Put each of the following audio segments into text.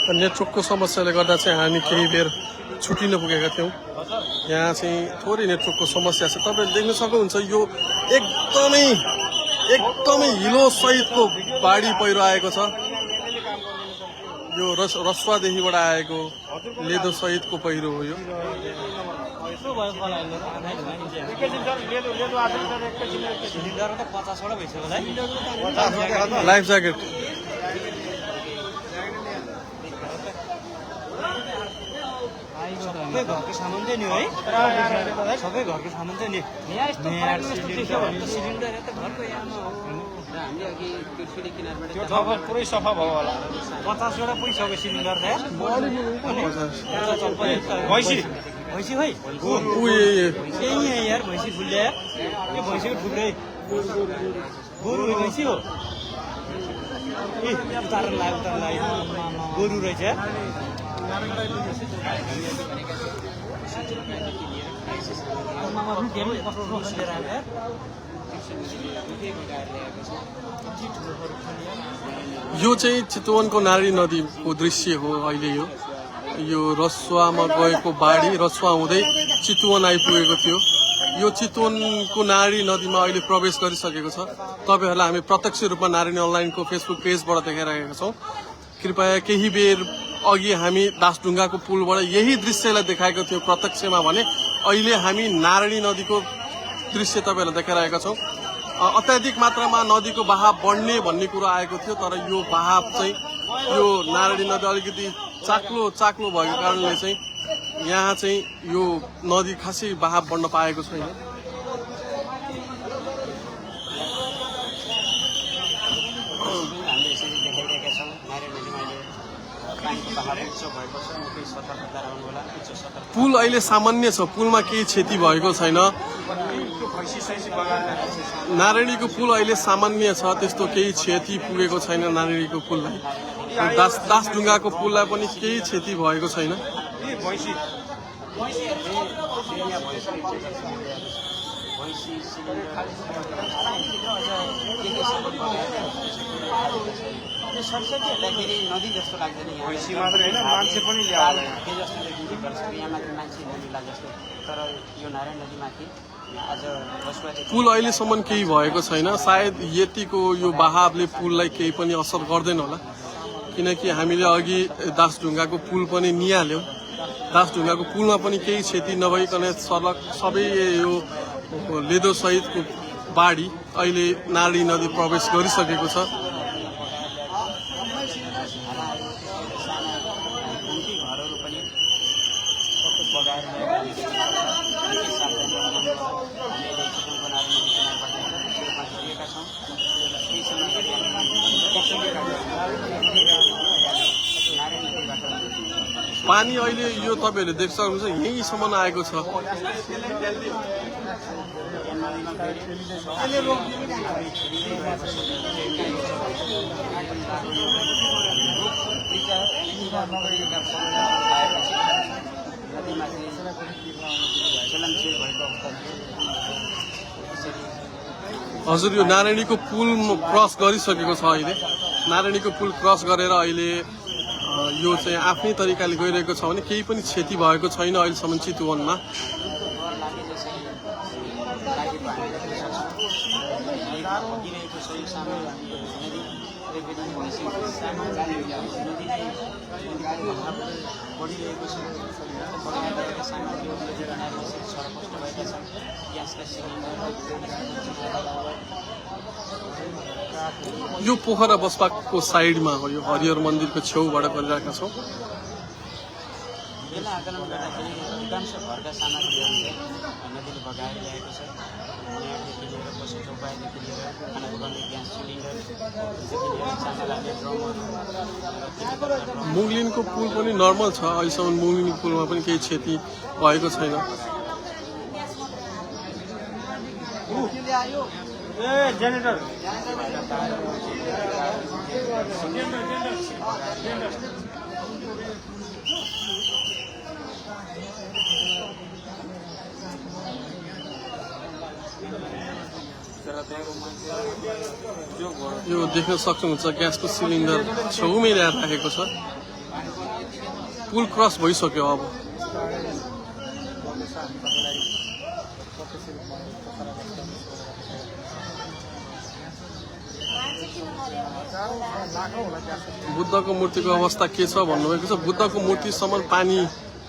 नेटवर्कको समस्याले गर्दा चाहिँ हामी केही बेर छुटिन पुगेका थियौँ। यहाँ चाहिँ थोरै नेटवर्कको समस्या छ। तपाईहरु देख्न सक्नुहुन्छ यो एकदमै हिलो सहितको बाढी पहिरो आएको छ। यो रसुवादेखिबाट आएको लेदो सहितको पहिरो हो यो। लाइफ ज्याकेट सबै घरको सामान चाहिँ नि है सबै घरको सामान चाहिँ नि सिलिन्डर त घरको यामा हो। हामीले अघि त्यो सिडी किनारबाट त्यो ठाउँ पुरै सफा भयो होला। 50 वटा पुगिसक्यो सिलिन्डर त भैँसी है यही यार भैँसी फुल्ले यार यो भैँसीको ठुक्रै गोरु भैँसी हो। उतार लाग्यो गोरु रहेछ। यो चाहिँ चितवनको नारायणी नदीको दृश्य हो। अहिले यो रसुवामा गएको बाढी रसुवा हुँदै चितवन आइपुगेको थियो। यो चितवनको नारायणी नदीमा अहिले प्रवेश गरिसकेको छ। तपाईहरुलाई हामी प्रत्यक्ष रूपमा नारायणी अनलाइनको फेसबुक पेजबाट देखाइरहेका छौं। कृपया केही बेर अघि हामी दासढुङ्गाको पुलबाट यही दृश्यलाई देखाएको थियौं प्रत्यक्षमा भने अहिले हामी नारायणी नदीको दृश्य तपाईहरुलाई देखाइरहेका छौं। अत्याधिक मात्रामा नदीको बहाव बढ्ने भन्ने कुरा आएको थियो, तर यो बहाव चाहिँ यो नारायणी नदी अलिकति चाक्लो भएको कारणले चाहिँ यहाँ चाहिँ यो नदी खासै बहाव बढ्न पाएको छैन। पुल अहिले सामान्य छ, पुलमा केही क्षति भएको छैन। नारायणीको पुल अहिले सामान्य छ, त्यस्तो केही क्षति पुगेको छैन नारायणीको पुललाई। दासढुङ्गाको पुललाई पनि केही क्षति भएको छैन। नदी जस्तो लाग्दैन भैँसी मात्र होइन मान्छे पनि ल्याएर के जस्तो देखिन्छ यहाँ माथि मान्छे नदीला जस्तो। तर यो नारायण नदीमाथि आज पुल अहिलेसम्म केही भएको छैन। सायद यतिको यो बहावले पुललाई केही पनि असर गर्दैन होला, किनकि हामीले अघि दासढुङ्गाको पुल पनि निहाल्यौं। दासढुङ्गाको पुलमा पनि केही क्षति नभइकन सबै यो लेदो सहितको बाढी अहिले नारायणी नदी प्रवेश गरिसकेको छ। पानी अहिले यो तपाईहरुले देख्न सक्नुहुन्छ यहीसम्म आएको छ। हजुर यो नारायणीको पुल क्रस गरिसकेको छ। अहिले नारायणीको पुल क्रस गरेर अहिले यो चाहिँ आफ्नै तरिकाले गइरहेको छ भने केही पनि क्षति भएको छैन अहिलेसम्म चितवनमा। यो पोखरा बसपाको साइडमा हो, यो हरिहर मन्दिरको छेउबाट गरिरहेका छौँ। आकलन गर्दाखेरि अधिकांश घरका सामग्रीहरू नदीले बगाएर ल्याएको छ। यहाँदेखि लिएर पशु चौपाईदेखि लिएर खाना पकाउने ग्यास सिलिन्डरदेखि लिएर चाना लाग्ने ड्रमहरू। मुङ्लिनको पुल पनि नर्मल छ, अहिलेसम्म मुङ्लिनको पुलमा पनि केही क्षति भएको छैन। यो देख्न सक्नुहुन्छ ग्यासको सिलिन्डर छेउमै ल्याएर राखेको छ। पुल क्रस भइसक्यो अब बुद्धको मूर्तिको अवस्था के छ भन्नुभएको छ बुद्धको मूर्तिसम्म पानी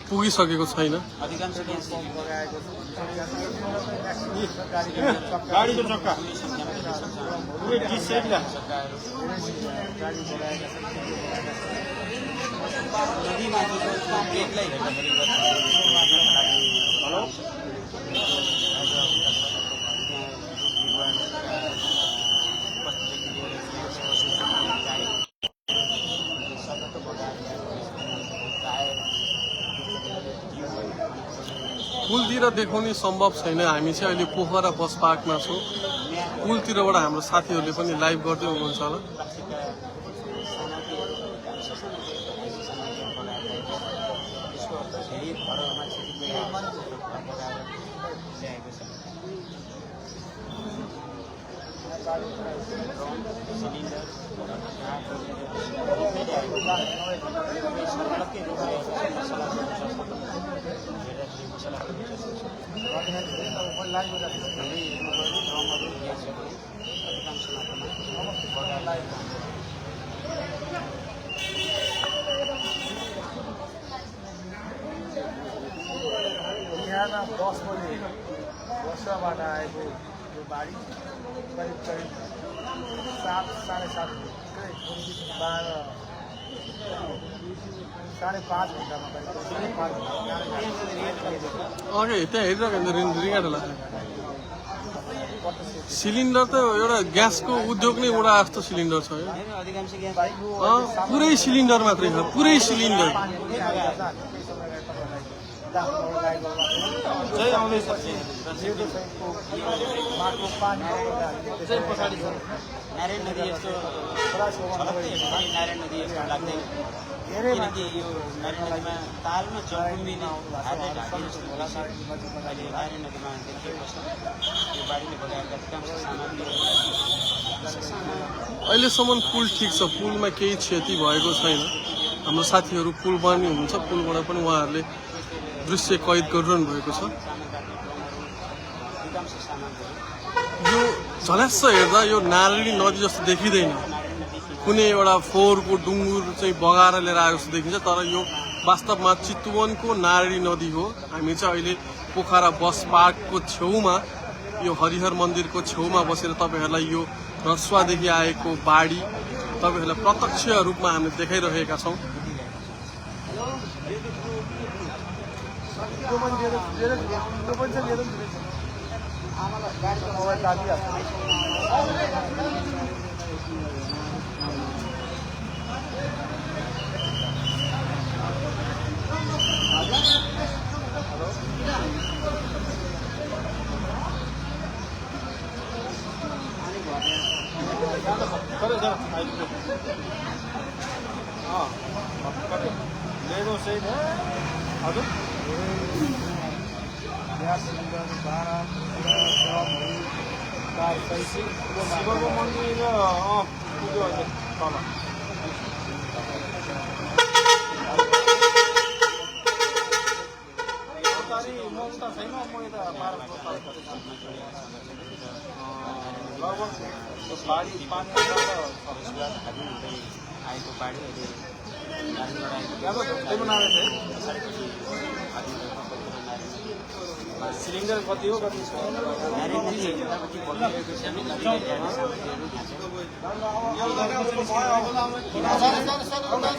पुगिसकेको छैन अधिकांश गाडीको चक्का पुरै डिसेक्ला नदीमाथिको ब्रेकलाई हेर्दाखेरि हेलो पुलतिर देखाउने सम्भव छैन हामी चाहिँ अहिले पोखरा बस पार्कमा छौँ पुलतिरबाट हाम्रो साथीहरूले पनि लाइभ गर्दै हुनुहुन्छ होला यहाँ 10 बजे वर्षाबाट आएको यो बाढी करिब करिब 7 साढे 7 12 साढे 5 घन्टामा करिब 5 अघि त्यहाँ हेरिरहेको रिगाडोला सिलिन्डर त एउटा ग्यासको उद्योग नै उडा जस्तो सिलिन्डर छ अधिकांश पुरै सिलिन्डर मात्रै छ पुरै सिलिन्डर जय आउँदैछ नारायण नदी यस्तो नारायण नदी यस्तो लाग्दैन किनकि यो नारायण नदीमा तालमा जलकुम्बिने हातले ढाके जस्तो अहिले नारायण नदीमा देखिएको छ यो बाढीले बगाएका अधिकांश सामग्रीहरू अहिलेसम्म पुल ठिक छ पुलमा केही क्षति भएको छैन हाम्रो साथीहरू पुल बन्ने हुनुहुन्छ पुलबाट पनि उहाँहरूले दृश्य कैद गरिरहनु भएको छ यो झल्यास्स हेर्दा यो नारायणी नदी जस्तो देखिँदैन कुनै एउटा फोहोरको डुङ्गुर चाहिँ बगाएर लिएर आएको जस्तो देखिन्छ तर यो वास्तवमा चितवनको नारायणी नदी हो हामी चाहिँ अहिले पोखरा बस पार्कको छेउमा यो हरिहर मन्दिरको छेउमा बसेर तपाईँहरूलाई यो रसुवादेखि आएको बाढी तपाईँहरूलाई प्रत्यक्ष रूपमा हामीले देखाइरहेका छौँ लेगो सहित हजुर ग्यास सिलिन्डर भाँडा शिवको मन्दिर पुग्यो अहिले तल म त छैन म यता लगभग बाढी पानी आएको बाढी अहिले सिलिन्डर कति हो कति छ नारायण नदी यतापट्टि बगिरहेको छ भने नदीले ल्याउने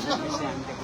सामग्रीहरू